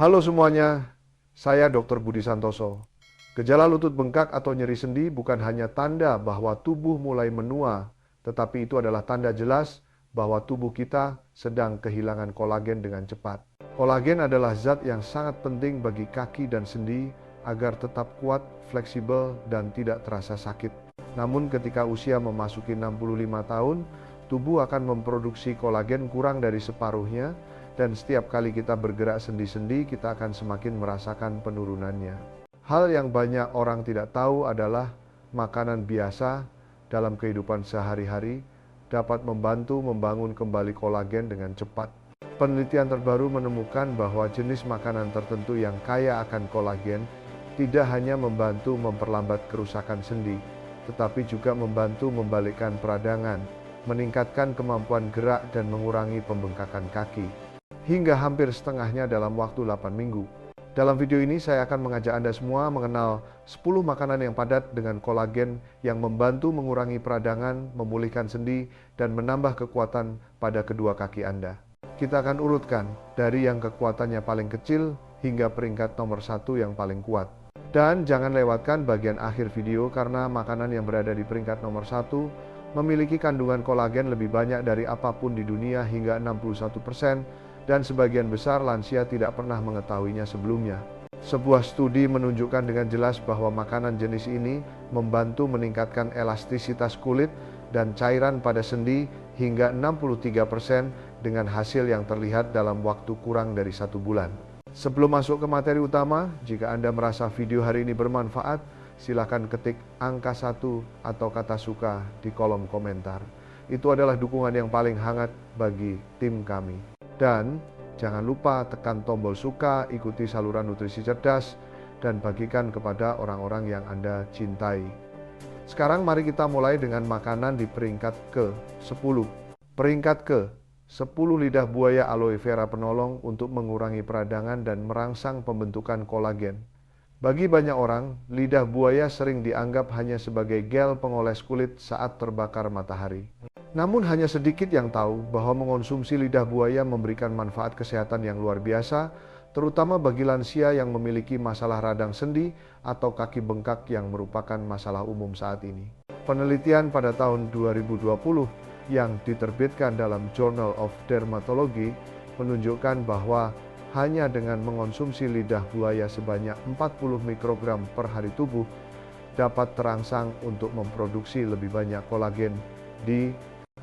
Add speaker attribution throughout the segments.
Speaker 1: Halo semuanya, saya Dr. Budi Santoso. Gejala lutut bengkak atau nyeri sendi bukan hanya tanda bahwa tubuh mulai menua, tetapi itu adalah tanda jelas bahwa tubuh kita sedang kehilangan kolagen dengan cepat. Kolagen adalah zat yang sangat penting bagi kaki dan sendi agar tetap kuat, fleksibel, dan tidak terasa sakit. Namun ketika usia memasuki 65 tahun, tubuh akan memproduksi kolagen kurang dari separuhnya, dan setiap kali kita bergerak sendi-sendi, kita akan semakin merasakan penurunannya. Hal yang banyak orang tidak tahu adalah makanan biasa dalam kehidupan sehari-hari dapat membantu membangun kembali kolagen dengan cepat. Penelitian terbaru menemukan bahwa jenis makanan tertentu yang kaya akan kolagen tidak hanya membantu memperlambat kerusakan sendi, tetapi juga membantu membalikkan peradangan, meningkatkan kemampuan gerak dan mengurangi pembengkakan kaki, hingga hampir setengahnya dalam waktu 8 minggu. Dalam video ini saya akan mengajak Anda semua mengenal 10 makanan yang padat dengan kolagen yang membantu mengurangi peradangan, memulihkan sendi, dan menambah kekuatan pada kedua kaki Anda. Kita akan urutkan dari yang kekuatannya paling kecil hingga peringkat nomor 1 yang paling kuat. Dan jangan lewatkan bagian akhir video karena makanan yang berada di peringkat nomor 1 memiliki kandungan kolagen lebih banyak dari apapun di dunia hingga 61%, dan sebagian besar lansia tidak pernah mengetahuinya sebelumnya. Sebuah studi menunjukkan dengan jelas bahwa makanan jenis ini membantu meningkatkan elastisitas kulit dan cairan pada sendi hingga 63% dengan hasil yang terlihat dalam waktu kurang dari 1 bulan. Sebelum masuk ke materi utama, jika Anda merasa video hari ini bermanfaat, silakan ketik angka 1 atau kata suka di kolom komentar. Itu adalah dukungan yang paling hangat bagi tim kami. Dan jangan lupa tekan tombol suka, ikuti saluran nutrisi cerdas, dan bagikan kepada orang-orang yang Anda cintai. Sekarang mari kita mulai dengan makanan di peringkat ke-10. Peringkat ke-10, lidah buaya aloe vera penolong untuk mengurangi peradangan dan merangsang pembentukan kolagen. Bagi banyak orang, lidah buaya sering dianggap hanya sebagai gel pengoles kulit saat terbakar matahari. Namun hanya sedikit yang tahu bahwa mengonsumsi lidah buaya memberikan manfaat kesehatan yang luar biasa, terutama bagi lansia yang memiliki masalah radang sendi atau kaki bengkak yang merupakan masalah umum saat ini. Penelitian pada tahun 2020 yang diterbitkan dalam Journal of Dermatology menunjukkan bahwa hanya dengan mengonsumsi lidah buaya sebanyak 40 mikrogram per hari tubuh dapat terangsang untuk memproduksi lebih banyak kolagen di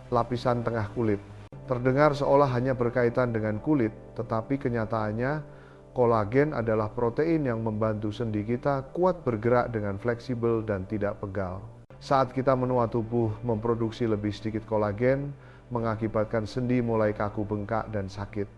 Speaker 1: lapisan tengah kulit. Terdengar seolah hanya berkaitan dengan kulit, tetapi kenyataannya kolagen adalah protein yang membantu sendi kita kuat bergerak dengan fleksibel dan tidak pegal. Saat kita menua, tubuh memproduksi lebih sedikit kolagen, mengakibatkan sendi mulai kaku, bengkak, dan sakit.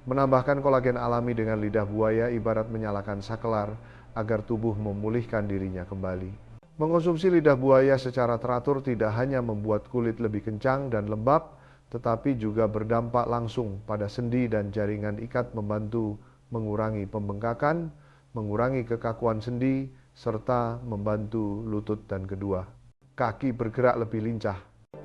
Speaker 1: Menambahkan kolagen alami dengan lidah buaya ibarat menyalakan saklar agar tubuh memulihkan dirinya kembali. Mengonsumsi lidah buaya secara teratur tidak hanya membuat kulit lebih kencang dan lembab, tetapi juga berdampak langsung pada sendi dan jaringan ikat, membantu mengurangi pembengkakan, mengurangi kekakuan sendi, serta membantu lutut dan kedua kaki bergerak lebih lincah.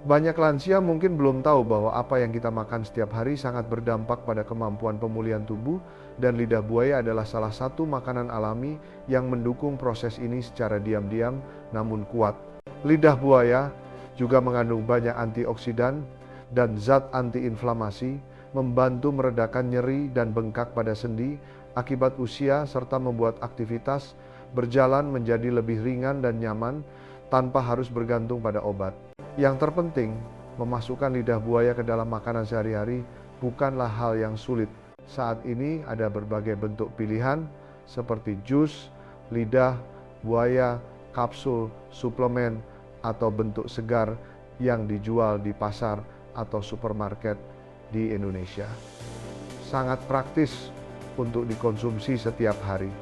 Speaker 1: Banyak lansia mungkin belum tahu bahwa apa yang kita makan setiap hari sangat berdampak pada kemampuan pemulihan tubuh, dan lidah buaya adalah salah satu makanan alami yang mendukung proses ini secara diam-diam namun kuat. Lidah buaya juga mengandung banyak antioksidan dan zat antiinflamasi, membantu meredakan nyeri dan bengkak pada sendi akibat usia, serta membuat aktivitas berjalan menjadi lebih ringan dan nyaman tanpa harus bergantung pada obat. Yang terpenting, memasukkan lidah buaya ke dalam makanan sehari-hari bukanlah hal yang sulit. Saat ini ada berbagai bentuk pilihan seperti jus, lidah buaya, kapsul, suplemen, atau bentuk segar yang dijual di pasar atau supermarket di Indonesia. Sangat praktis untuk dikonsumsi setiap hari.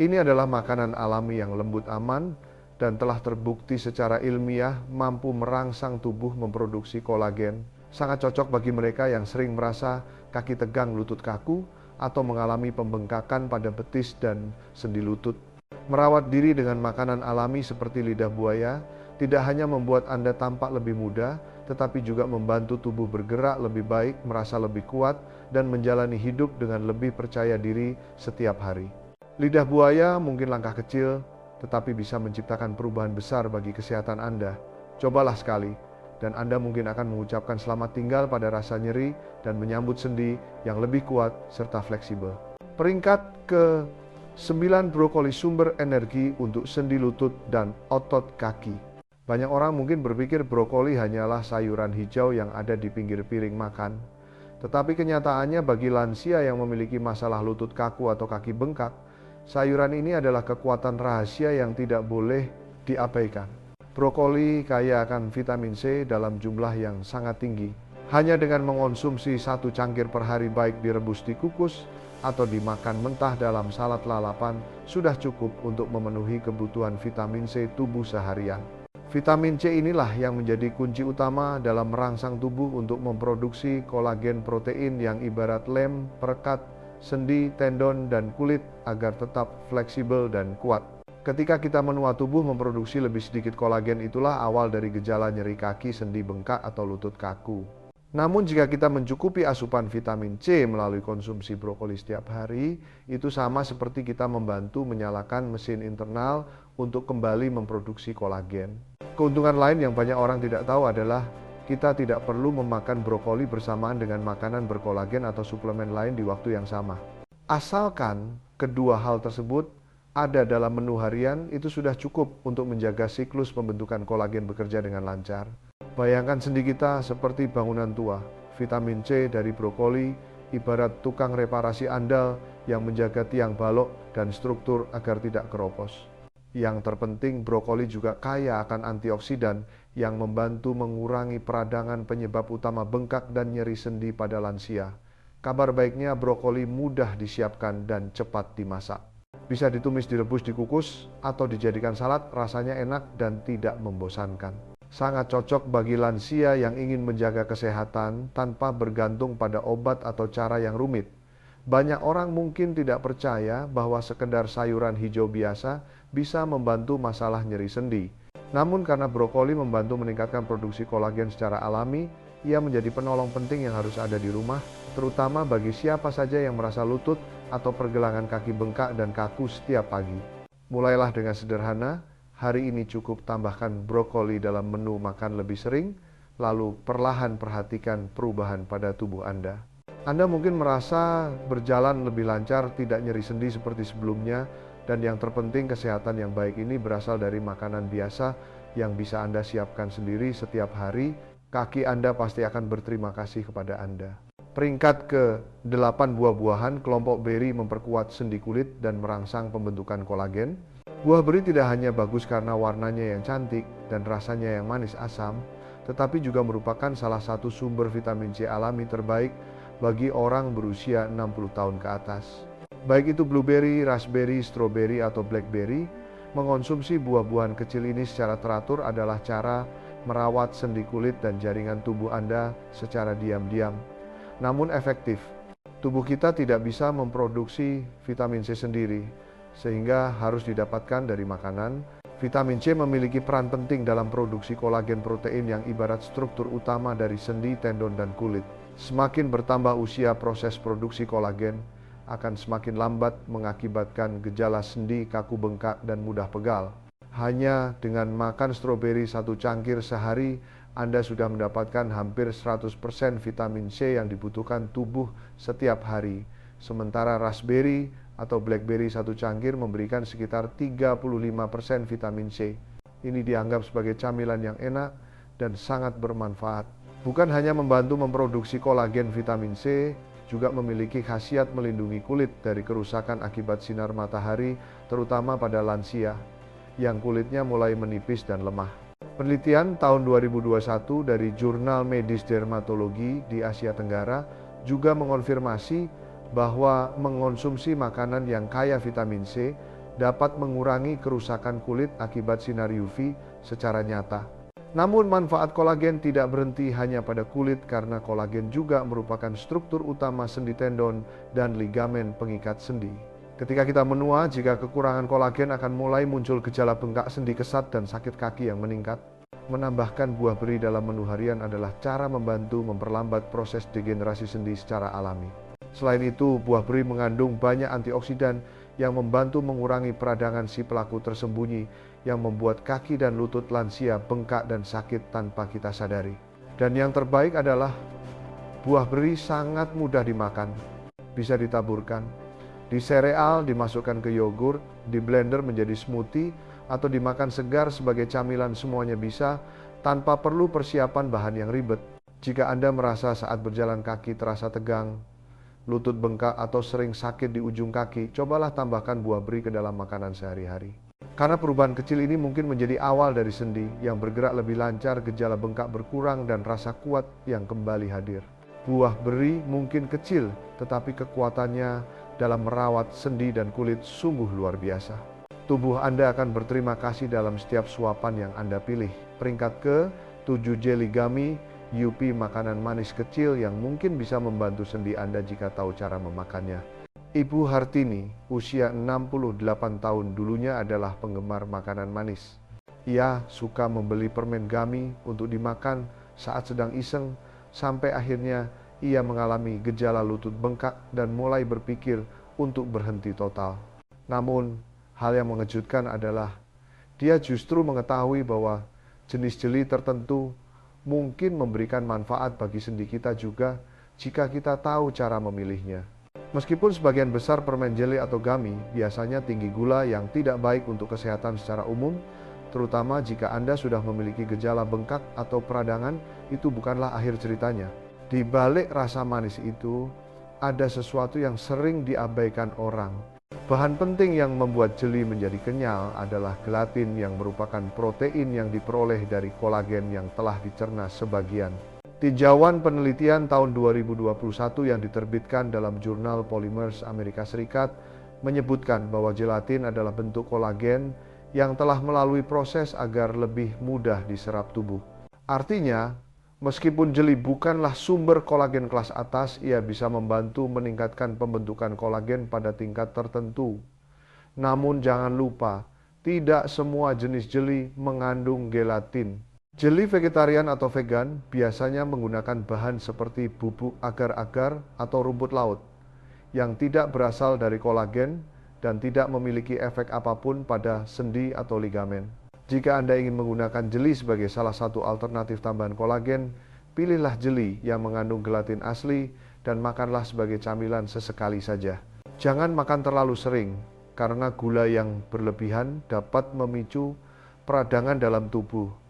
Speaker 1: Ini adalah makanan alami yang lembut, aman, dan telah terbukti secara ilmiah mampu merangsang tubuh memproduksi kolagen. Sangat cocok bagi mereka yang sering merasa kaki tegang, lutut kaku, atau mengalami pembengkakan pada betis dan sendi lutut. Merawat diri dengan makanan alami seperti lidah buaya tidak hanya membuat Anda tampak lebih muda, tetapi juga membantu tubuh bergerak lebih baik, merasa lebih kuat, dan menjalani hidup dengan lebih percaya diri setiap hari. Lidah buaya mungkin langkah kecil, tetapi bisa menciptakan perubahan besar bagi kesehatan Anda. Cobalah sekali, dan Anda mungkin akan mengucapkan selamat tinggal pada rasa nyeri dan menyambut sendi yang lebih kuat serta fleksibel. Peringkat ke-9, brokoli sumber energi untuk sendi lutut dan otot kaki. Banyak orang mungkin berpikir brokoli hanyalah sayuran hijau yang ada di pinggir piring makan. Tetapi kenyataannya bagi lansia yang memiliki masalah lutut kaku atau kaki bengkak, sayuran ini adalah kekuatan rahasia yang tidak boleh diabaikan. Brokoli kaya akan vitamin C dalam jumlah yang sangat tinggi. Hanya dengan mengonsumsi 1 cangkir per hari, baik direbus, dikukus, atau dimakan mentah dalam salad lalapan, sudah cukup untuk memenuhi kebutuhan vitamin C tubuh seharian. Vitamin C inilah yang menjadi kunci utama dalam merangsang tubuh untuk memproduksi kolagen protein yang ibarat lem perekat sendi, tendon, dan kulit agar tetap fleksibel dan kuat. Ketika kita menua, tubuh memproduksi lebih sedikit kolagen. Itulah awal dari gejala nyeri kaki, sendi bengkak, atau lutut kaku. Namun jika kita mencukupi asupan vitamin C melalui konsumsi brokoli setiap hari, itu sama seperti kita membantu menyalakan mesin internal untuk kembali memproduksi kolagen. Keuntungan lain yang banyak orang tidak tahu adalah kita tidak perlu memakan brokoli bersamaan dengan makanan berkolagen atau suplemen lain di waktu yang sama. Asalkan kedua hal tersebut ada dalam menu harian, itu sudah cukup untuk menjaga siklus pembentukan kolagen bekerja dengan lancar. Bayangkan sendi kita seperti bangunan tua. Vitamin C dari brokoli ibarat tukang reparasi andal yang menjaga tiang balok dan struktur agar tidak keropos. Yang terpenting, brokoli juga kaya akan antioksidan yang membantu mengurangi peradangan penyebab utama bengkak dan nyeri sendi pada lansia. Kabar baiknya, brokoli mudah disiapkan dan cepat dimasak. Bisa ditumis, direbus, dikukus, atau dijadikan salad. Rasanya enak dan tidak membosankan. Sangat cocok bagi lansia yang ingin menjaga kesehatan tanpa bergantung pada obat atau cara yang rumit. Banyak orang mungkin tidak percaya bahwa sekedar sayuran hijau biasa bisa membantu masalah nyeri sendi. Namun karena brokoli membantu meningkatkan produksi kolagen secara alami, ia menjadi penolong penting yang harus ada di rumah, terutama bagi siapa saja yang merasa lutut atau pergelangan kaki bengkak dan kaku setiap pagi. Mulailah dengan sederhana. Hari ini cukup tambahkan brokoli dalam menu makan lebih sering, lalu perlahan perhatikan perubahan pada tubuh Anda. Anda mungkin merasa berjalan lebih lancar, tidak nyeri sendi seperti sebelumnya, dan yang terpenting, kesehatan yang baik ini berasal dari makanan biasa yang bisa Anda siapkan sendiri setiap hari. Kaki Anda pasti akan berterima kasih kepada Anda. Peringkat ke-8, buah-buahan. Kelompok beri memperkuat sendi kulit dan merangsang pembentukan kolagen. Buah beri tidak hanya bagus karena warnanya yang cantik dan rasanya yang manis asam, tetapi juga merupakan salah satu sumber vitamin C alami terbaik bagi orang berusia 60 tahun ke atas. Baik itu blueberry, raspberry, strawberry, atau blackberry, mengonsumsi buah-buahan kecil ini secara teratur adalah cara merawat sendi kulit dan jaringan tubuh Anda secara diam-diam, namun efektif. Tubuh kita tidak bisa memproduksi vitamin C sendiri, sehingga harus didapatkan dari makanan. Vitamin C memiliki peran penting dalam produksi kolagen protein yang ibarat struktur utama dari sendi, tendon, dan kulit. Semakin bertambah usia, proses produksi kolagen akan semakin lambat, mengakibatkan gejala sendi, kaku bengkak, dan mudah pegal. Hanya dengan makan stroberi 1 cangkir sehari, Anda sudah mendapatkan hampir 100% vitamin C yang dibutuhkan tubuh setiap hari. Sementara raspberry atau blackberry 1 cangkir memberikan sekitar 35% vitamin C. Ini dianggap sebagai camilan yang enak dan sangat bermanfaat. Bukan hanya membantu memproduksi kolagen, vitamin C juga memiliki khasiat melindungi kulit dari kerusakan akibat sinar matahari, terutama pada lansia yang kulitnya mulai menipis dan lemah. Penelitian tahun 2021 dari Jurnal Medis Dermatologi di Asia Tenggara juga mengonfirmasi bahwa mengonsumsi makanan yang kaya vitamin C dapat mengurangi kerusakan kulit akibat sinar UV secara nyata. Namun manfaat kolagen tidak berhenti hanya pada kulit, karena kolagen juga merupakan struktur utama sendi, tendon, dan ligamen pengikat sendi. Ketika kita menua, jika kekurangan kolagen akan mulai muncul gejala bengkak sendi, kesat, dan sakit kaki yang meningkat. Menambahkan buah beri dalam menu harian adalah cara membantu memperlambat proses degenerasi sendi secara alami. Selain itu, buah beri mengandung banyak antioksidan yang membantu mengurangi peradangan si pelaku tersembunyi yang membuat kaki dan lutut lansia bengkak dan sakit tanpa kita sadari. Dan yang terbaik adalah buah beri sangat mudah dimakan. Bisa ditaburkan di sereal, dimasukkan ke yogurt, di blender menjadi smoothie, atau dimakan segar sebagai camilan, semuanya bisa tanpa perlu persiapan bahan yang ribet. Jika Anda merasa saat berjalan kaki terasa tegang, lutut bengkak atau sering sakit di ujung kaki, cobalah tambahkan buah beri ke dalam makanan sehari-hari. Karena perubahan kecil ini mungkin menjadi awal dari sendi yang bergerak lebih lancar, gejala bengkak berkurang, dan rasa kuat yang kembali hadir. Buah beri mungkin kecil, tetapi kekuatannya dalam merawat sendi dan kulit sungguh luar biasa. Tubuh Anda akan berterima kasih dalam setiap suapan yang Anda pilih. Peringkat ke-7 Jelly Gummy UP, makanan manis kecil yang mungkin bisa membantu sendi Anda jika tahu cara memakannya. Ibu Hartini, usia 68 tahun, dulunya adalah penggemar makanan manis. Ia suka membeli permen gummy untuk dimakan saat sedang iseng, sampai akhirnya ia mengalami gejala lutut bengkak dan mulai berpikir untuk berhenti total. Namun, hal yang mengejutkan adalah dia justru mengetahui bahwa jenis jeli tertentu mungkin memberikan manfaat bagi sendi kita juga jika kita tahu cara memilihnya. Meskipun sebagian besar permen jeli atau gummy biasanya tinggi gula yang tidak baik untuk kesehatan secara umum, terutama jika Anda sudah memiliki gejala bengkak atau peradangan, itu bukanlah akhir ceritanya. Di balik rasa manis itu, ada sesuatu yang sering diabaikan orang. Bahan penting yang membuat jeli menjadi kenyal adalah gelatin, yang merupakan protein yang diperoleh dari kolagen yang telah dicerna sebagian. Tinjauan penelitian tahun 2021 yang diterbitkan dalam jurnal Polymers Amerika Serikat menyebutkan bahwa gelatin adalah bentuk kolagen yang telah melalui proses agar lebih mudah diserap tubuh. Artinya, meskipun jeli bukanlah sumber kolagen kelas atas, ia bisa membantu meningkatkan pembentukan kolagen pada tingkat tertentu. Namun jangan lupa, tidak semua jenis jeli mengandung gelatin. Jeli vegetarian atau vegan biasanya menggunakan bahan seperti bubuk agar-agar atau rumput laut yang tidak berasal dari kolagen dan tidak memiliki efek apapun pada sendi atau ligamen. Jika Anda ingin menggunakan jeli sebagai salah satu alternatif tambahan kolagen, pilihlah jeli yang mengandung gelatin asli dan makanlah sebagai camilan sesekali saja. Jangan makan terlalu sering, karena gula yang berlebihan dapat memicu peradangan dalam tubuh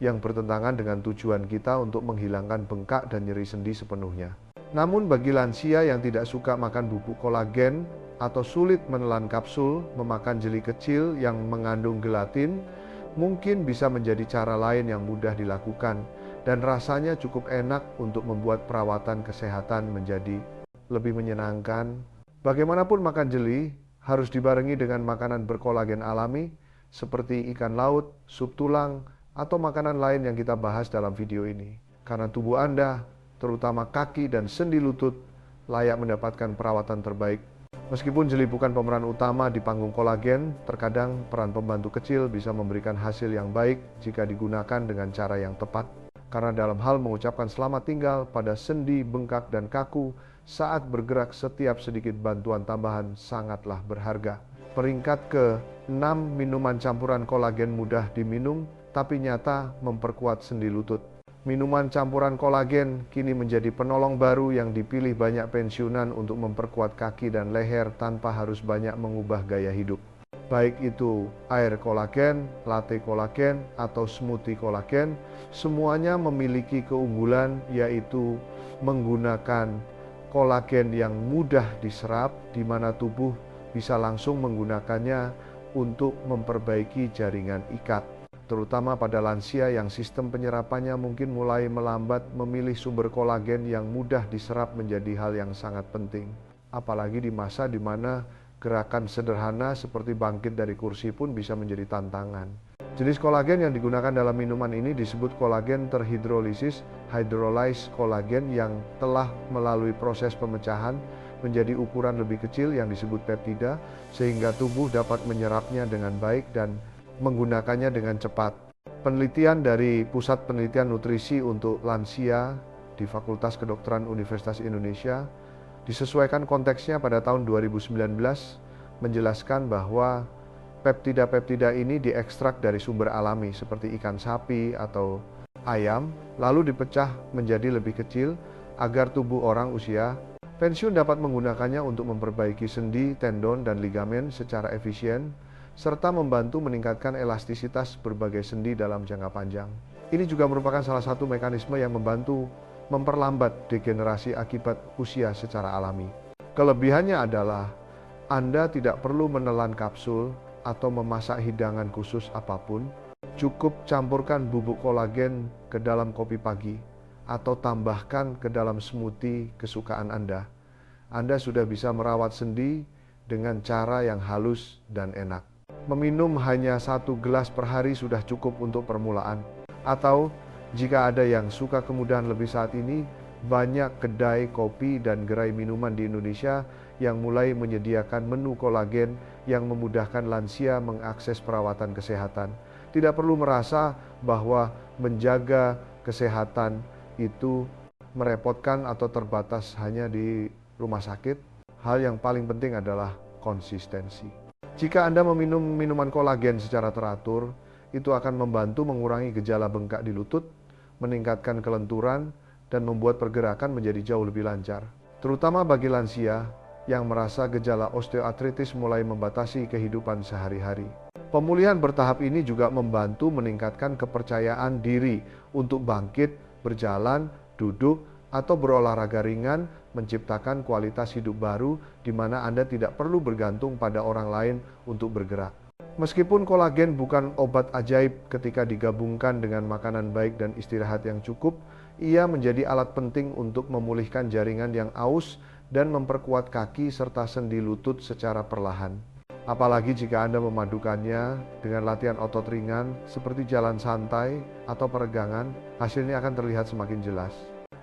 Speaker 1: yang bertentangan dengan tujuan kita untuk menghilangkan bengkak dan nyeri sendi sepenuhnya. Namun bagi lansia yang tidak suka makan bubuk kolagen atau sulit menelan kapsul, memakan jeli kecil yang mengandung gelatin mungkin bisa menjadi cara lain yang mudah dilakukan dan rasanya cukup enak untuk membuat perawatan kesehatan menjadi lebih menyenangkan. Bagaimanapun, makan jeli harus dibarengi dengan makanan berkolagen alami seperti ikan laut, sup tulang, atau makanan lain yang kita bahas dalam video ini. Karena tubuh Anda, terutama kaki dan sendi lutut, layak mendapatkan perawatan terbaik. Meskipun jeli bukan pemeran utama di panggung kolagen, terkadang peran pembantu kecil bisa memberikan hasil yang baik jika digunakan dengan cara yang tepat. Karena dalam hal mengucapkan selamat tinggal pada sendi, bengkak, dan kaku saat bergerak, setiap sedikit bantuan tambahan sangatlah berharga. Peringkat ke-6, minuman campuran kolagen mudah diminum tapi nyata memperkuat sendi lutut. Minuman campuran kolagen kini menjadi penolong baru yang dipilih banyak pensiunan untuk memperkuat kaki dan leher tanpa harus banyak mengubah gaya hidup. Baik itu air kolagen, latte kolagen, atau smoothie kolagen, semuanya memiliki keunggulan, yaitu menggunakan kolagen yang mudah diserap, di mana tubuh bisa langsung menggunakannya untuk memperbaiki jaringan ikat. Terutama pada lansia yang sistem penyerapannya mungkin mulai melambat, memilih sumber kolagen yang mudah diserap menjadi hal yang sangat penting. Apalagi di masa di mana gerakan sederhana seperti bangkit dari kursi pun bisa menjadi tantangan. Jenis kolagen yang digunakan dalam minuman ini disebut kolagen terhidrolisis, hydrolyzed kolagen, yang telah melalui proses pemecahan menjadi ukuran lebih kecil yang disebut peptida, sehingga tubuh dapat menyerapnya dengan baik dan menggunakannya dengan cepat. Penelitian dari Pusat Penelitian Nutrisi untuk Lansia di Fakultas Kedokteran Universitas Indonesia Disesuaikan konteksnya pada tahun 2019 menjelaskan bahwa peptida-peptida ini diekstrak dari sumber alami seperti ikan sapi atau ayam, lalu dipecah menjadi lebih kecil agar tubuh orang usia pensiun dapat menggunakannya untuk memperbaiki sendi, tendon, dan ligamen secara efisien, serta membantu meningkatkan elastisitas berbagai sendi dalam jangka panjang. Ini juga merupakan salah satu mekanisme yang membantu memperlambat degenerasi akibat usia secara alami. Kelebihannya adalah Anda tidak perlu menelan kapsul atau memasak hidangan khusus apapun. Cukup campurkan bubuk kolagen ke dalam kopi pagi atau tambahkan ke dalam smoothie kesukaan Anda. Anda sudah bisa merawat sendi dengan cara yang halus dan enak. Meminum hanya 1 gelas per hari sudah cukup untuk permulaan. Atau jika ada yang suka kemudahan lebih saat ini, banyak kedai kopi dan gerai minuman di Indonesia yang mulai menyediakan menu kolagen yang memudahkan lansia mengakses perawatan kesehatan. Tidak perlu merasa bahwa menjaga kesehatan itu merepotkan atau terbatas hanya di rumah sakit. Hal yang paling penting adalah konsistensi. Jika Anda meminum minuman kolagen secara teratur, itu akan membantu mengurangi gejala bengkak di lutut, meningkatkan kelenturan, dan membuat pergerakan menjadi jauh lebih lancar. Terutama bagi lansia yang merasa gejala osteoartritis mulai membatasi kehidupan sehari-hari. Pemulihan bertahap ini juga membantu meningkatkan kepercayaan diri untuk bangkit, berjalan, duduk, atau berolahraga ringan, menciptakan kualitas hidup baru di mana Anda tidak perlu bergantung pada orang lain untuk bergerak. Meskipun kolagen bukan obat ajaib ketika digabungkan dengan makanan baik dan istirahat yang cukup, ia menjadi alat penting untuk memulihkan jaringan yang aus dan memperkuat kaki serta sendi lutut secara perlahan. Apalagi jika Anda memadukannya dengan latihan otot ringan seperti jalan santai atau peregangan, hasilnya akan terlihat semakin jelas.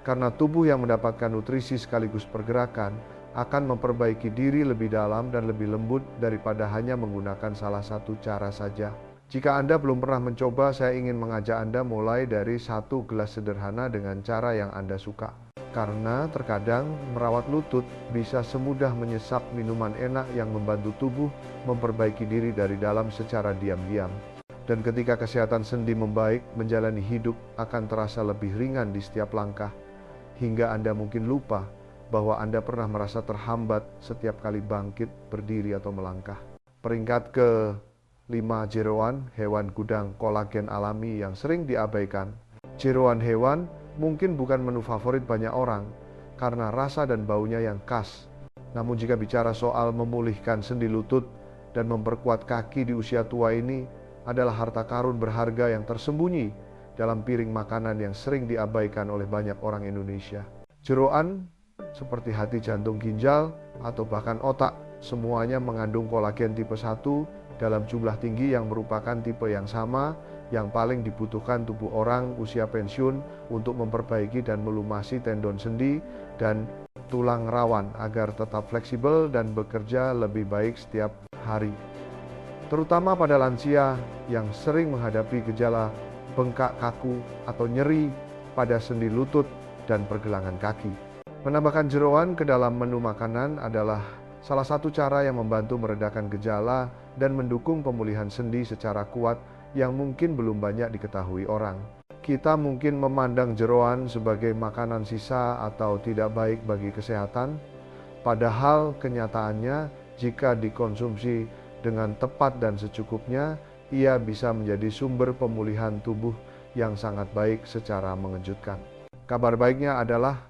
Speaker 1: Karena tubuh yang mendapatkan nutrisi sekaligus pergerakan akan memperbaiki diri lebih dalam dan lebih lembut daripada hanya menggunakan salah satu cara saja. Jika Anda belum pernah mencoba, saya ingin mengajak Anda mulai dari 1 gelas sederhana dengan cara yang Anda suka. Karena terkadang merawat lutut bisa semudah menyesap minuman enak yang membantu tubuh memperbaiki diri dari dalam secara diam-diam. Dan ketika kesehatan sendi membaik, menjalani hidup akan terasa lebih ringan di setiap langkah. Hingga Anda mungkin lupa bahwa Anda pernah merasa terhambat setiap kali bangkit, berdiri, atau melangkah. Peringkat ke-5, jeroan, hewan gudang kolagen alami yang sering diabaikan. Jeroan hewan mungkin bukan menu favorit banyak orang karena rasa dan baunya yang khas. Namun jika bicara soal memulihkan sendi lutut dan memperkuat kaki di usia tua ini adalah harta karun berharga yang tersembunyi dalam piring makanan yang sering diabaikan oleh banyak orang Indonesia. Jeroan seperti hati, jantung, ginjal, atau bahkan otak, semuanya mengandung kolagen tipe 1 dalam jumlah tinggi yang merupakan tipe yang sama yang paling dibutuhkan tubuh orang usia pensiun untuk memperbaiki dan melumasi tendon sendi dan tulang rawan agar tetap fleksibel dan bekerja lebih baik setiap hari. Terutama pada lansia yang sering menghadapi gejala bengkak kaku atau nyeri pada sendi lutut dan pergelangan kaki. Menambahkan jeroan ke dalam menu makanan adalah salah satu cara yang membantu meredakan gejala dan mendukung pemulihan sendi secara kuat yang mungkin belum banyak diketahui orang. Kita mungkin memandang jeroan sebagai makanan sisa atau tidak baik bagi kesehatan, padahal kenyataannya jika dikonsumsi dengan tepat dan secukupnya, ia bisa menjadi sumber pemulihan tubuh yang sangat baik secara mengejutkan. Kabar baiknya adalah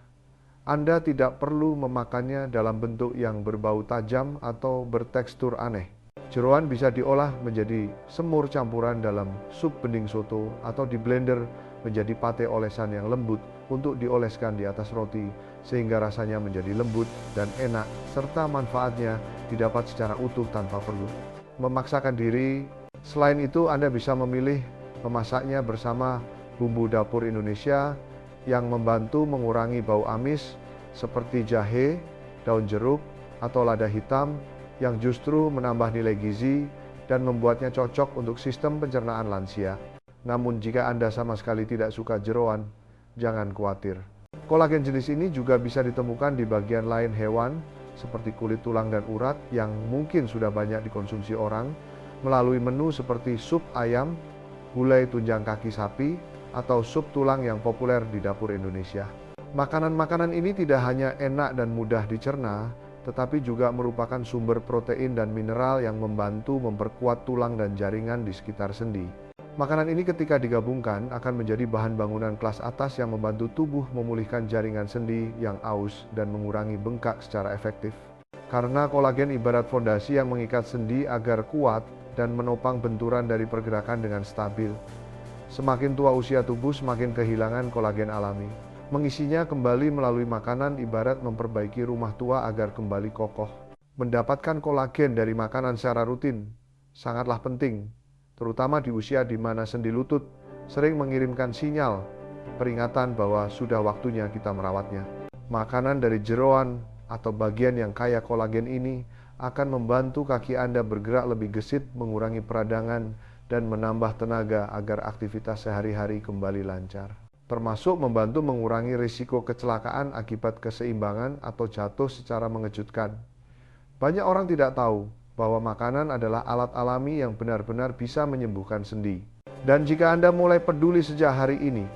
Speaker 1: Anda tidak perlu memakannya dalam bentuk yang berbau tajam atau bertekstur aneh. Jeroan bisa diolah menjadi semur campuran dalam sup bening soto atau di blender menjadi pate olesan yang lembut untuk dioleskan di atas roti sehingga rasanya menjadi lembut dan enak serta manfaatnya didapat secara utuh tanpa perlu memaksakan diri. Selain itu, Anda bisa memilih memasaknya bersama bumbu dapur Indonesia yang membantu mengurangi bau amis seperti jahe, daun jeruk, atau lada hitam yang justru menambah nilai gizi dan membuatnya cocok untuk sistem pencernaan lansia. Namun jika Anda sama sekali tidak suka jeroan, jangan khawatir. Kolagen jenis ini juga bisa ditemukan di bagian lain hewan, seperti kulit tulang dan urat yang mungkin sudah banyak dikonsumsi orang, melalui menu seperti sup ayam, gulai tunjang kaki sapi, atau sup tulang yang populer di dapur Indonesia. Makanan-makanan ini tidak hanya enak dan mudah dicerna, tetapi juga merupakan sumber protein dan mineral yang membantu memperkuat tulang dan jaringan di sekitar sendi. Makanan ini ketika digabungkan akan menjadi bahan bangunan kelas atas yang membantu tubuh memulihkan jaringan sendi yang aus dan mengurangi bengkak secara efektif. Karena kolagen ibarat fondasi yang mengikat sendi agar kuat dan menopang benturan dari pergerakan dengan stabil. Semakin tua usia tubuh, semakin kehilangan kolagen alami. Mengisinya kembali melalui makanan ibarat memperbaiki rumah tua agar kembali kokoh. Mendapatkan kolagen dari makanan secara rutin sangatlah penting, terutama di usia di mana sendi lutut sering mengirimkan sinyal peringatan bahwa sudah waktunya kita merawatnya. Makanan dari jeroan atau bagian yang kaya kolagen ini akan membantu kaki Anda bergerak lebih gesit, mengurangi peradangan, dan menambah tenaga agar aktivitas sehari-hari kembali lancar. Termasuk membantu mengurangi risiko kecelakaan akibat keseimbangan atau jatuh secara mengejutkan. Banyak orang tidak tahu bahwa makanan adalah alat alami yang benar-benar bisa menyembuhkan sendi. Dan jika Anda mulai peduli sejak hari ini,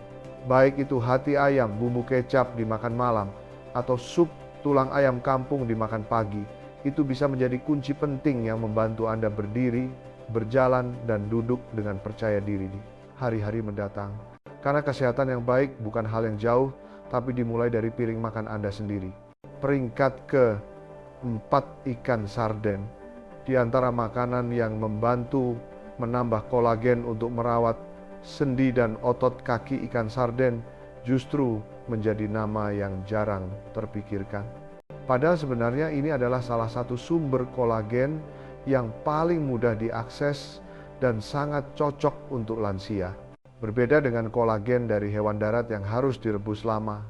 Speaker 1: baik itu hati ayam, bumbu kecap dimakan malam, atau sup tulang ayam kampung dimakan pagi, itu bisa menjadi kunci penting yang membantu Anda berdiri, berjalan, dan duduk dengan percaya diri di hari-hari mendatang. Karena kesehatan yang baik bukan hal yang jauh, tapi dimulai dari piring makan Anda sendiri. Peringkat ke-4, ikan sarden. Di antara makanan yang membantu menambah kolagen untuk merawat sendi dan otot kaki, ikan sarden justru menjadi nama yang jarang terpikirkan. Padahal sebenarnya ini adalah salah satu sumber kolagen yang paling mudah diakses dan sangat cocok untuk lansia. Berbeda dengan kolagen dari hewan darat yang harus direbus lama.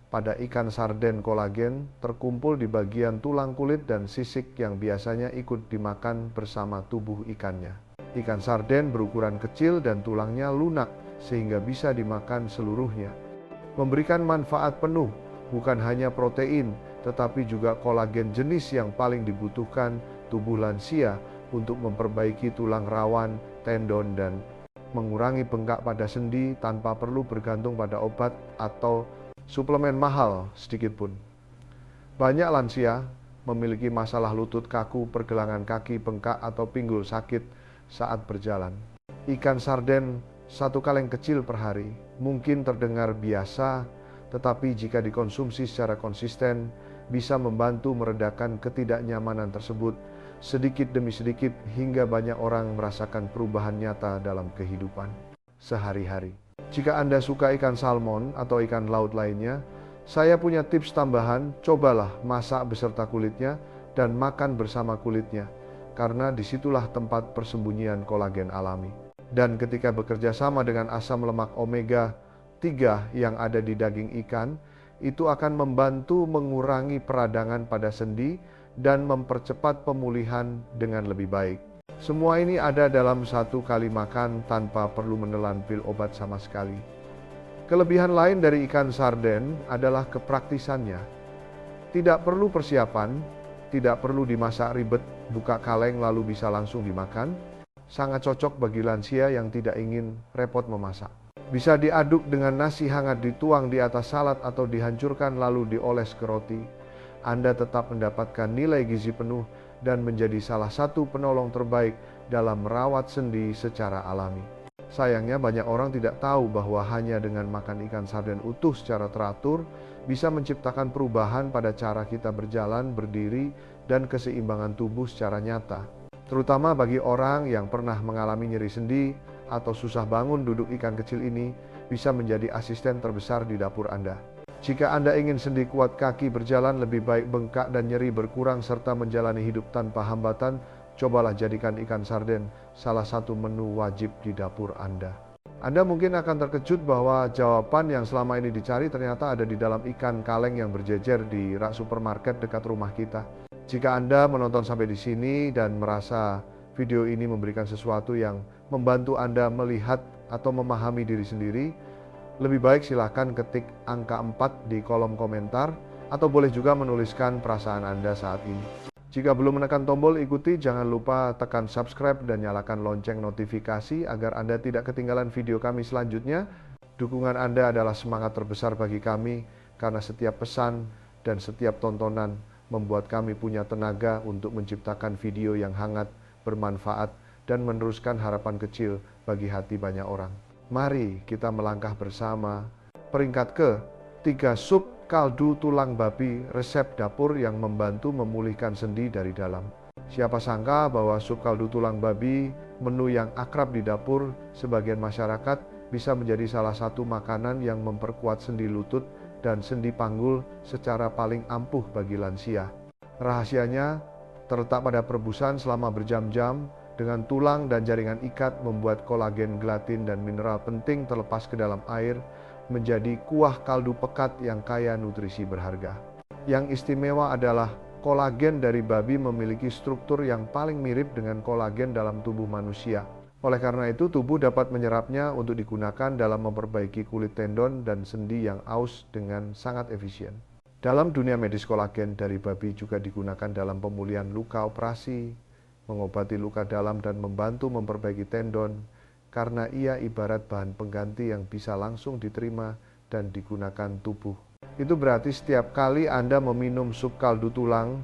Speaker 1: Pada ikan sarden, kolagen terkumpul di bagian tulang kulit dan sisik yang biasanya ikut dimakan bersama tubuh ikannya. Ikan sarden berukuran kecil dan tulangnya lunak sehingga bisa dimakan seluruhnya. Memberikan manfaat penuh, bukan hanya protein, tetapi juga kolagen jenis yang paling dibutuhkan tubuh lansia untuk memperbaiki tulang rawan, tendon, dan mengurangi bengkak pada sendi tanpa perlu bergantung pada obat atau suplemen mahal sedikitpun. Banyak lansia memiliki masalah lutut kaku, pergelangan kaki, bengkak, atau pinggul sakit saat berjalan. Ikan sarden satu kaleng kecil per hari mungkin terdengar biasa, tetapi jika dikonsumsi secara konsisten bisa membantu meredakan ketidaknyamanan tersebut sedikit demi sedikit hingga banyak orang merasakan perubahan nyata dalam kehidupan sehari-hari. Jika Anda suka ikan salmon atau ikan laut lainnya, saya punya tips tambahan, cobalah masak beserta kulitnya dan makan bersama kulitnya, karena disitulah tempat persembunyian kolagen alami. Dan ketika bekerja sama dengan asam lemak omega 3 yang ada di daging ikan, itu akan membantu mengurangi peradangan pada sendi dan mempercepat pemulihan dengan lebih baik. Semua ini ada dalam satu kali makan tanpa perlu menelan pil obat sama sekali. Kelebihan lain dari ikan sarden adalah kepraktisannya. Tidak perlu persiapan, tidak perlu dimasak ribet, buka kaleng lalu bisa langsung dimakan. Sangat cocok bagi lansia yang tidak ingin repot memasak. Bisa diaduk dengan nasi hangat, dituang di atas salad atau dihancurkan lalu dioles ke roti. Anda tetap mendapatkan nilai gizi penuh dan menjadi salah satu penolong terbaik dalam merawat sendi secara alami. Sayangnya banyak orang tidak tahu bahwa hanya dengan makan ikan sarden utuh secara teratur bisa menciptakan perubahan pada cara kita berjalan, berdiri, dan keseimbangan tubuh secara nyata. Terutama bagi orang yang pernah mengalami nyeri sendi atau susah bangun, duduk ikan kecil ini bisa menjadi asisten terbesar di dapur Anda. Jika Anda ingin sendi kuat, kaki berjalan lebih baik, bengkak dan nyeri berkurang, serta menjalani hidup tanpa hambatan, cobalah jadikan ikan sarden salah satu menu wajib di dapur Anda. Anda mungkin akan terkejut bahwa jawaban yang selama ini dicari ternyata ada di dalam ikan kaleng yang berjejer di rak supermarket dekat rumah kita. Jika Anda menonton sampai di sini dan merasa video ini memberikan sesuatu yang membantu Anda melihat atau memahami diri sendiri, Lebih baik silahkan ketik angka 4 di kolom komentar atau boleh juga menuliskan perasaan Anda saat ini. Jika belum menekan tombol ikuti, jangan lupa tekan subscribe dan nyalakan lonceng notifikasi agar Anda tidak ketinggalan video kami selanjutnya. Dukungan Anda adalah semangat terbesar bagi kami karena setiap pesan dan setiap tontonan membuat kami punya tenaga untuk menciptakan video yang hangat, bermanfaat, dan meneruskan harapan kecil bagi hati banyak orang. Mari kita melangkah bersama. Peringkat ke-3, sup kaldu tulang babi, resep dapur yang membantu memulihkan sendi dari dalam. Siapa sangka bahwa sup kaldu tulang babi, menu yang akrab di dapur sebagian masyarakat, bisa menjadi salah satu makanan yang memperkuat sendi lutut dan sendi panggul secara paling ampuh bagi lansia. Rahasianya terletak pada perebusan selama berjam-jam dengan tulang dan jaringan ikat membuat kolagen, gelatin, dan mineral penting terlepas ke dalam air menjadi kuah kaldu pekat yang kaya nutrisi berharga. Yang istimewa adalah kolagen dari babi memiliki struktur yang paling mirip dengan kolagen dalam tubuh manusia. Oleh karena itu, tubuh dapat menyerapnya untuk digunakan dalam memperbaiki kulit tendon dan sendi yang aus dengan sangat efisien. Dalam dunia medis, kolagen dari babi juga digunakan dalam pemulihan luka operasi, mengobati luka dalam, dan membantu memperbaiki tendon, karena ia ibarat bahan pengganti yang bisa langsung diterima dan digunakan tubuh. Itu berarti setiap kali Anda meminum sup kaldu tulang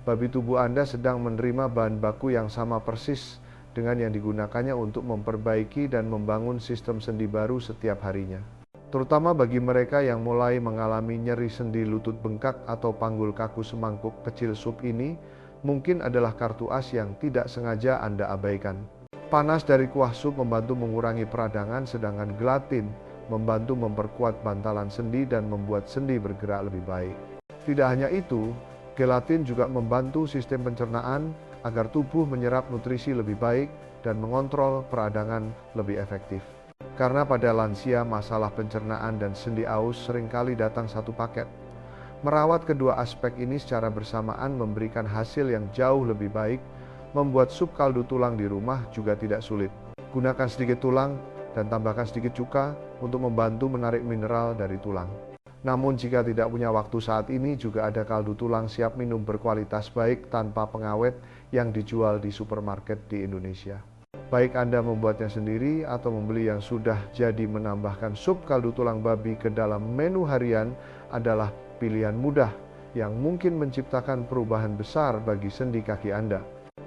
Speaker 1: babi, tubuh Anda sedang menerima bahan baku yang sama persis dengan yang digunakannya untuk memperbaiki dan membangun sistem sendi baru setiap harinya. Terutama bagi mereka yang mulai mengalami nyeri sendi lutut bengkak atau panggul kaku, semangkuk kecil sup ini mungkin adalah kartu as yang tidak sengaja Anda abaikan. Panas dari kuah sup membantu mengurangi peradangan, sedangkan gelatin membantu memperkuat bantalan sendi dan membuat sendi bergerak lebih baik. Tidak hanya itu, gelatin juga membantu sistem pencernaan agar tubuh menyerap nutrisi lebih baik dan mengontrol peradangan lebih efektif. Karena pada lansia, masalah pencernaan dan sendi aus seringkali datang satu paket. Merawat kedua aspek ini secara bersamaan memberikan hasil yang jauh lebih baik. Membuat sup kaldu tulang di rumah juga tidak sulit. Gunakan sedikit tulang dan tambahkan sedikit cuka untuk membantu menarik mineral dari tulang. Namun jika tidak punya waktu saat ini, juga ada kaldu tulang siap minum berkualitas baik tanpa pengawet yang dijual di supermarket di Indonesia. Baik Anda membuatnya sendiri atau membeli yang sudah jadi, menambahkan sup kaldu tulang babi ke dalam menu harian adalah pilihan mudah yang mungkin menciptakan perubahan besar bagi sendi kaki Anda.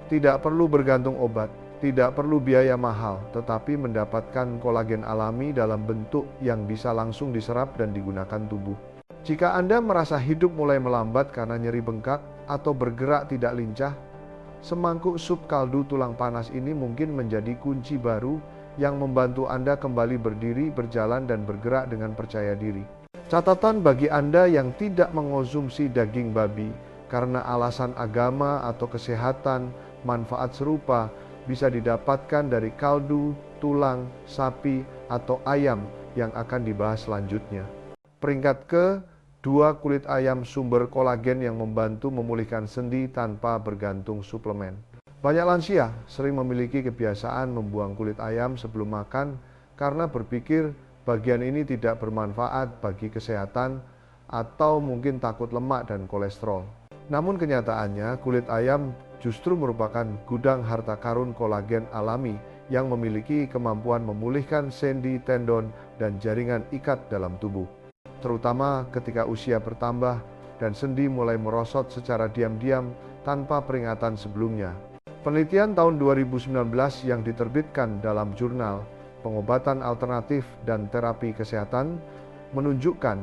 Speaker 1: Tidak perlu bergantung obat, tidak perlu biaya mahal, tetapi mendapatkan kolagen alami dalam bentuk yang bisa langsung diserap dan digunakan tubuh. Jika Anda merasa hidup mulai melambat karena nyeri bengkak atau bergerak tidak lincah, semangkuk sup kaldu tulang panas ini mungkin menjadi kunci baru yang membantu Anda kembali berdiri, berjalan, dan bergerak dengan percaya diri. Catatan bagi Anda yang tidak mengonsumsi daging babi karena alasan agama atau kesehatan, manfaat serupa bisa didapatkan dari kaldu, tulang, sapi, atau ayam yang akan dibahas selanjutnya. Peringkat ke-2, kulit ayam, sumber kolagen yang membantu memulihkan sendi tanpa bergantung suplemen. Banyak lansia sering memiliki kebiasaan membuang kulit ayam sebelum makan karena berpikir bagian ini tidak bermanfaat bagi kesehatan atau mungkin takut lemak dan kolesterol. Namun kenyataannya kulit ayam justru merupakan gudang harta karun kolagen alami yang memiliki kemampuan memulihkan sendi, tendon, dan jaringan ikat dalam tubuh. Terutama ketika usia bertambah dan sendi mulai merosot secara diam-diam tanpa peringatan sebelumnya. Penelitian tahun 2019 yang diterbitkan dalam jurnal Pengobatan Alternatif dan Terapi Kesehatan menunjukkan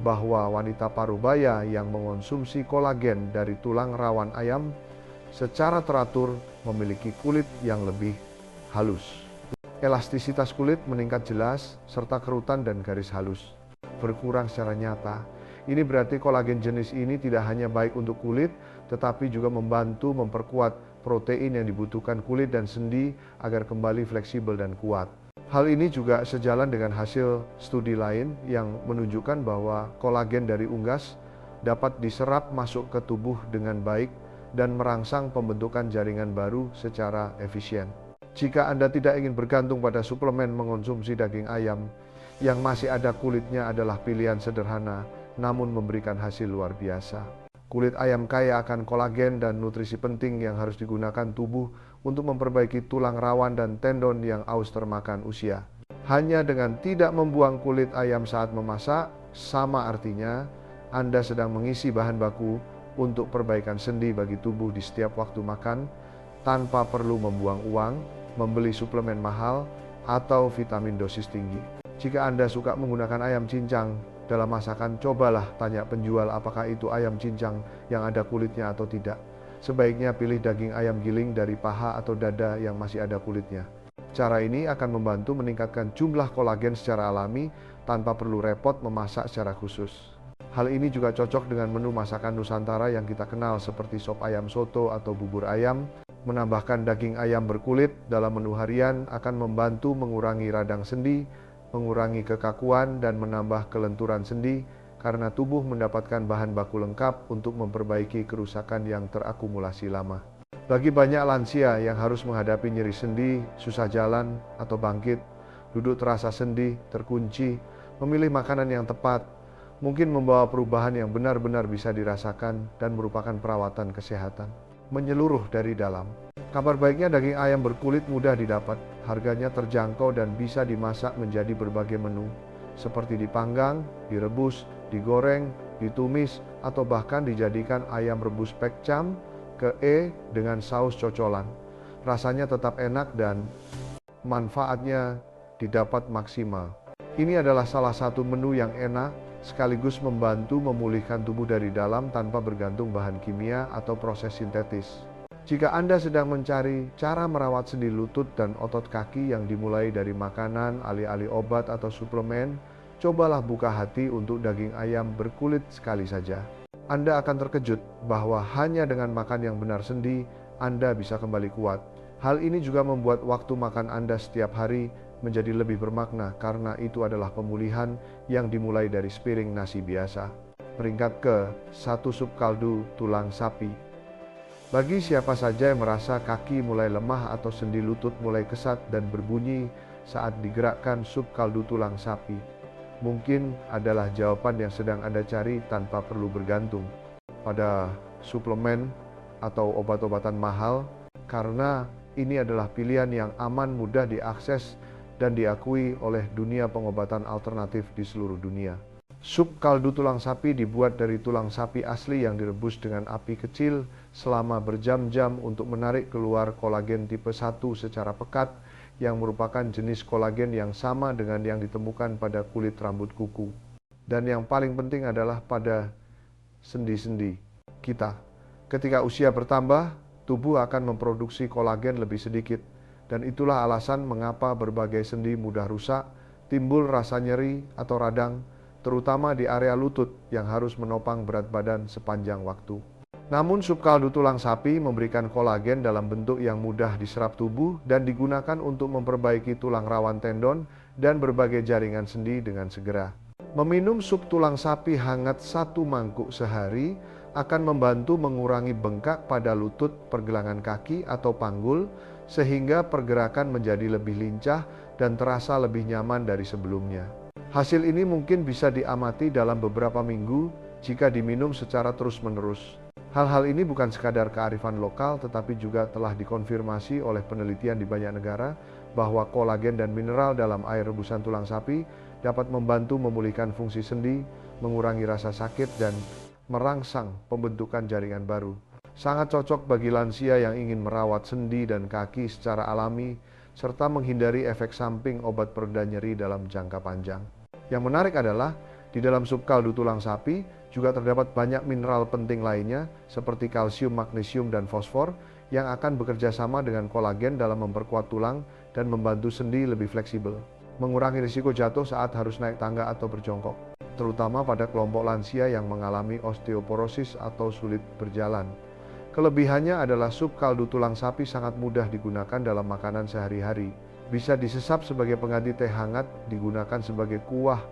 Speaker 1: bahwa wanita parubaya yang mengonsumsi kolagen dari tulang rawan ayam secara teratur memiliki kulit yang lebih halus. Elastisitas kulit meningkat jelas serta kerutan dan garis halus berkurang secara nyata. Ini berarti kolagen jenis ini tidak hanya baik untuk kulit, tetapi juga membantu memperkuat protein yang dibutuhkan kulit dan sendi agar kembali fleksibel dan kuat. Hal ini juga sejalan dengan hasil studi lain yang menunjukkan bahwa kolagen dari unggas dapat diserap masuk ke tubuh dengan baik dan merangsang pembentukan jaringan baru secara efisien. Jika Anda tidak ingin bergantung pada suplemen mengonsumsi daging ayam, yang masih ada kulitnya adalah pilihan sederhana, namun memberikan hasil luar biasa. Kulit ayam kaya akan kolagen dan nutrisi penting yang harus digunakan tubuh untuk memperbaiki tulang rawan dan tendon yang aus termakan usia. Hanya dengan tidak membuang kulit ayam saat memasak, sama artinya Anda sedang mengisi bahan baku untuk perbaikan sendi bagi tubuh di setiap waktu makan, tanpa perlu membuang uang, membeli suplemen mahal, atau vitamin dosis tinggi. Jika Anda suka menggunakan ayam cincang dalam masakan, cobalah tanya penjual apakah itu ayam cincang yang ada kulitnya atau tidak. Sebaiknya pilih daging ayam giling dari paha atau dada yang masih ada kulitnya. Cara ini akan membantu meningkatkan jumlah kolagen secara alami tanpa perlu repot memasak secara khusus. Hal ini juga cocok dengan menu masakan Nusantara yang kita kenal seperti sop ayam soto atau bubur ayam. Menambahkan daging ayam berkulit dalam menu harian akan membantu mengurangi radang sendi, mengurangi kekakuan, dan menambah kelenturan sendi karena tubuh mendapatkan bahan baku lengkap untuk memperbaiki kerusakan yang terakumulasi lama. Bagi banyak lansia yang harus menghadapi nyeri sendi, susah jalan atau bangkit, duduk terasa sendi, terkunci, memilih makanan yang tepat, mungkin membawa perubahan yang benar-benar bisa dirasakan dan merupakan perawatan kesehatan menyeluruh dari dalam. Kabar baiknya daging ayam berkulit mudah didapat, harganya terjangkau dan bisa dimasak menjadi berbagai menu, seperti dipanggang, direbus, digoreng, ditumis, atau bahkan dijadikan ayam rebus pekcam dengan saus cocolan. Rasanya tetap enak dan manfaatnya didapat maksimal. Ini adalah salah satu menu yang enak, sekaligus membantu memulihkan tubuh dari dalam tanpa bergantung bahan kimia atau proses sintetis. Jika Anda sedang mencari cara merawat sendi lutut dan otot kaki yang dimulai dari makanan, alih-alih obat atau suplemen, cobalah buka hati untuk daging ayam berkulit sekali saja. Anda akan terkejut bahwa hanya dengan makan yang benar sendi, Anda bisa kembali kuat. Hal ini juga membuat waktu makan Anda setiap hari menjadi lebih bermakna karena itu adalah pemulihan yang dimulai dari sepiring nasi biasa. Peringkat ke-1, sup kaldu tulang sapi. Bagi siapa saja yang merasa kaki mulai lemah atau sendi lutut mulai kesat dan berbunyi saat digerakkan, sup kaldu tulang sapi mungkin adalah jawaban yang sedang Anda cari tanpa perlu bergantung pada suplemen atau obat-obatan mahal, karena ini adalah pilihan yang aman, mudah diakses, dan diakui oleh dunia pengobatan alternatif di seluruh dunia. Sup kaldu tulang sapi dibuat dari tulang sapi asli yang direbus dengan api kecil selama berjam-jam untuk menarik keluar kolagen tipe 1 secara pekat, yang merupakan jenis kolagen yang sama dengan yang ditemukan pada kulit rambut kuku. Dan yang paling penting adalah pada sendi-sendi kita. Ketika usia bertambah, tubuh akan memproduksi kolagen lebih sedikit. Dan itulah alasan mengapa berbagai sendi mudah rusak, timbul rasa nyeri atau radang, terutama di area lutut yang harus menopang berat badan sepanjang waktu. Namun sup kaldu tulang sapi memberikan kolagen dalam bentuk yang mudah diserap tubuh dan digunakan untuk memperbaiki tulang rawan tendon dan berbagai jaringan sendi dengan segera. Meminum sup tulang sapi hangat 1 mangkuk sehari akan membantu mengurangi bengkak pada lutut, pergelangan kaki atau panggul, sehingga pergerakan menjadi lebih lincah dan terasa lebih nyaman dari sebelumnya. Hasil ini mungkin bisa diamati dalam beberapa minggu jika diminum secara terus-menerus. Hal-hal ini bukan sekadar kearifan lokal, tetapi juga telah dikonfirmasi oleh penelitian di banyak negara bahwa kolagen dan mineral dalam air rebusan tulang sapi dapat membantu memulihkan fungsi sendi, mengurangi rasa sakit, dan merangsang pembentukan jaringan baru. Sangat cocok bagi lansia yang ingin merawat sendi dan kaki secara alami, serta menghindari efek samping obat pereda nyeri dalam jangka panjang. Yang menarik adalah, di dalam sup kaldu tulang sapi juga terdapat banyak mineral penting lainnya seperti kalsium, magnesium, dan fosfor yang akan bekerja sama dengan kolagen dalam memperkuat tulang dan membantu sendi lebih fleksibel, mengurangi risiko jatuh saat harus naik tangga atau berjongkok, terutama pada kelompok lansia yang mengalami osteoporosis atau sulit berjalan. Kelebihannya adalah sup kaldu tulang sapi sangat mudah digunakan dalam makanan sehari-hari. Bisa disesap sebagai pengganti teh hangat, digunakan sebagai kuah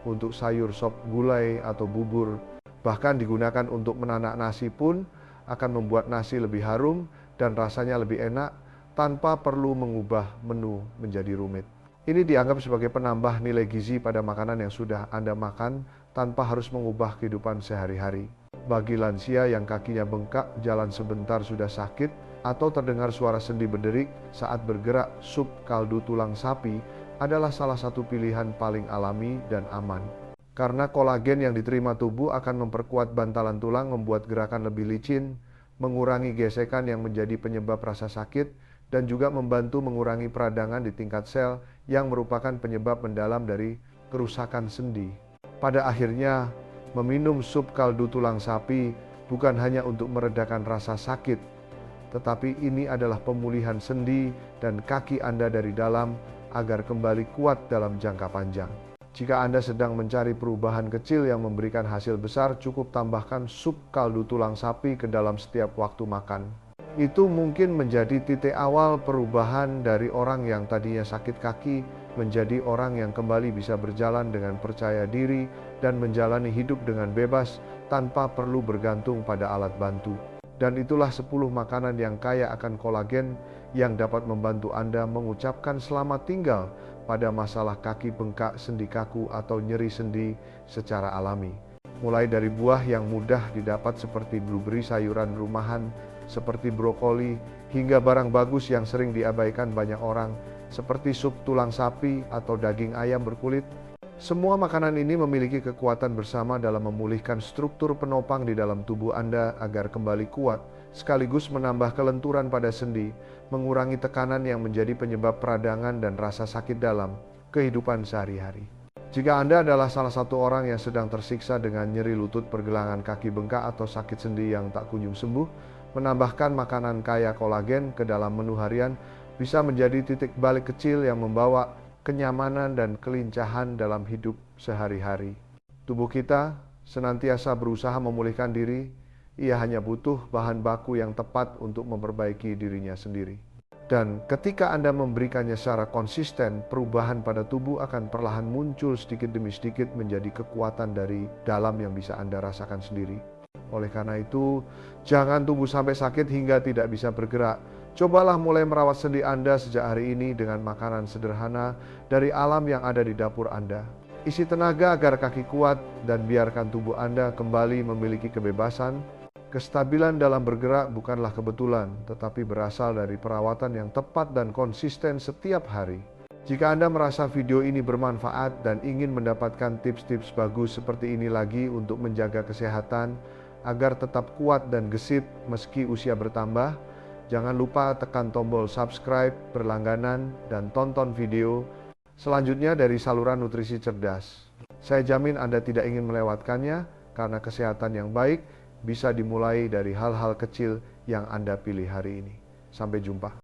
Speaker 1: untuk sayur sop gulai atau bubur. Bahkan digunakan untuk menanak nasi pun akan membuat nasi lebih harum dan rasanya lebih enak tanpa perlu mengubah menu menjadi rumit. Ini dianggap sebagai penambah nilai gizi pada makanan yang sudah Anda makan tanpa harus mengubah kehidupan sehari-hari. Bagi lansia yang kakinya bengkak, jalan sebentar sudah sakit, atau terdengar suara sendi berderik saat bergerak, sup kaldu tulang sapi adalah salah satu pilihan paling alami dan aman. Karena kolagen yang diterima tubuh akan memperkuat bantalan tulang, membuat gerakan lebih licin, mengurangi gesekan yang menjadi penyebab rasa sakit, dan juga membantu mengurangi peradangan di tingkat sel yang merupakan penyebab mendalam dari kerusakan sendi. Pada akhirnya, meminum sup kaldu tulang sapi bukan hanya untuk meredakan rasa sakit, tetapi ini adalah pemulihan sendi dan kaki Anda dari dalam agar kembali kuat dalam jangka panjang. Jika Anda sedang mencari perubahan kecil yang memberikan hasil besar, cukup tambahkan sup kaldu tulang sapi ke dalam setiap waktu makan. Itu mungkin menjadi titik awal perubahan dari orang yang tadinya sakit kaki menjadi orang yang kembali bisa berjalan dengan percaya diri dan menjalani hidup dengan bebas tanpa perlu bergantung pada alat bantu. Dan itulah 10 makanan yang kaya akan kolagen yang dapat membantu Anda mengucapkan selamat tinggal pada masalah kaki bengkak, sendi kaku, atau nyeri sendi secara alami. Mulai dari buah yang mudah didapat seperti blueberry, sayuran rumahan seperti brokoli, hingga barang bagus yang sering diabaikan banyak orang seperti sup tulang sapi atau daging ayam berkulit. Semua makanan ini memiliki kekuatan bersama dalam memulihkan struktur penopang di dalam tubuh Anda agar kembali kuat, sekaligus menambah kelenturan pada sendi, mengurangi tekanan yang menjadi penyebab peradangan dan rasa sakit dalam kehidupan sehari-hari. Jika Anda adalah salah satu orang yang sedang tersiksa dengan nyeri lutut, pergelangan kaki bengkak, atau sakit sendi yang tak kunjung sembuh, menambahkan makanan kaya kolagen ke dalam menu harian bisa menjadi titik balik kecil yang membawa kenyamanan dan kelincahan dalam hidup sehari-hari. Tubuh kita senantiasa berusaha memulihkan diri, ia hanya butuh bahan baku yang tepat untuk memperbaiki dirinya sendiri. Dan ketika Anda memberikannya secara konsisten, perubahan pada tubuh akan perlahan muncul sedikit demi sedikit menjadi kekuatan dari dalam yang bisa Anda rasakan sendiri. Oleh karena itu, jangan tunggu sampai sakit hingga tidak bisa bergerak. Cobalah mulai merawat sendi Anda sejak hari ini dengan makanan sederhana dari alam yang ada di dapur Anda. Isi tenaga agar kaki kuat dan biarkan tubuh Anda kembali memiliki kebebasan. Kestabilan dalam bergerak bukanlah kebetulan, tetapi berasal dari perawatan yang tepat dan konsisten setiap hari. Jika Anda merasa video ini bermanfaat dan ingin mendapatkan tips-tips bagus seperti ini lagi untuk menjaga kesehatan agar tetap kuat dan gesit meski usia bertambah, jangan lupa tekan tombol subscribe berlangganan dan tonton video selanjutnya dari saluran nutrisi cerdas. Saya jamin Anda tidak ingin melewatkannya karena kesehatan yang baik bisa dimulai dari hal-hal kecil yang Anda pilih hari ini. Sampai jumpa.